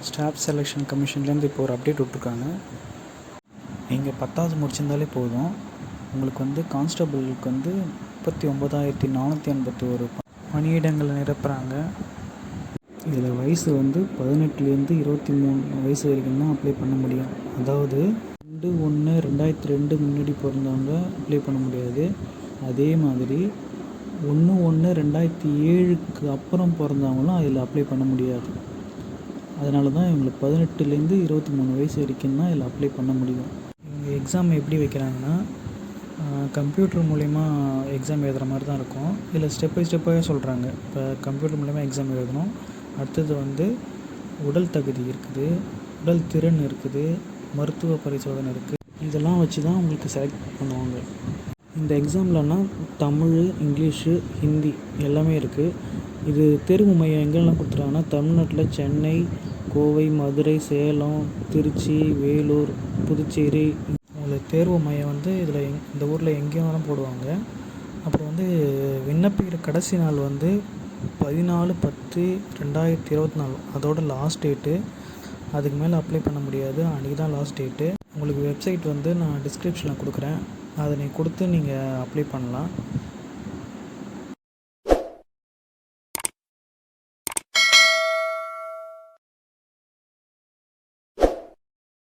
Staff selection கமிஷன்லேருந்து இப்போ ஒரு update விட்ருக்காங்க. நீங்கள் 10வது முடிச்சிருந்தாலே போதும், உங்களுக்கு வந்து கான்ஸ்டபிளுக்கு வந்து 39,481 பணியிடங்கள் நிரப்புகிறாங்க. இதில் வயசு வந்து 18லேருந்து 23 வயசு வரைக்கும் தான் அப்ளை பண்ண முடியும். அதாவது 2/1/2002 முன்னாடி பிறந்தவங்க அப்ளை பண்ண முடியாது. அதே மாதிரி 1/1/2007க்கு அப்புறம் பிறந்தவங்களும் அதில் அப்ளை பண்ண முடியாது. அதனால தான் இவங்களுக்கு 18லேருந்து 23 வயசு வரைக்கும் தான் இதில் அப்ளை பண்ண முடியும். இவங்க எக்ஸாம் எப்படி வைக்கிறாங்கன்னா, கம்ப்யூட்டர் மூலிமா எக்ஸாம் எழுதுகிற மாதிரி தான் இருக்கும். இதில் ஸ்டெப் பை ஸ்டெப்பாக சொல்கிறாங்க. இப்போ கம்ப்யூட்டர் மூலிமா எக்ஸாம் எழுதணும். அடுத்தது வந்து உடல் தகுதி இருக்குது, உடல் திறன் இருக்குது, மருத்துவ பரிசோதனை இருக்குது. இதெல்லாம் வச்சு தான் உங்களுக்கு செலக்ட் பண்ணுவாங்க. இந்த எக்ஸாம்லன்னா தமிழ், இங்கிலீஷு, ஹிந்தி எல்லாமே இருக்குது. இது தேர்வு மையம் எங்கெல்லாம் கொடுத்துருக்காங்கன்னா, தமிழ்நாட்டில் சென்னை, கோவை, மதுரை, சேலம், திருச்சி, வேலூர், புதுச்சேரி. உங்களுக்கு தேர்வு மையம் வந்து இதில் இந்த ஊரில் எங்கேயும் போடுவாங்க. அப்புறம் வந்து விண்ணப்பிக்கிற கடைசி நாள் வந்து 14/10/2024 அதோட லாஸ்ட் டேட்டு. அதுக்கு மேலே அப்ளை பண்ண முடியாது. அன்றைக்கி தான் லாஸ்ட் டேட்டு. உங்களுக்கு வெப்சைட் வந்து நான் டிஸ்கிரிப்ஷனில் கொடுக்குறேன். அதை நீங்கள் கொடுத்து நீங்கள் அப்ளை பண்ணலாம்.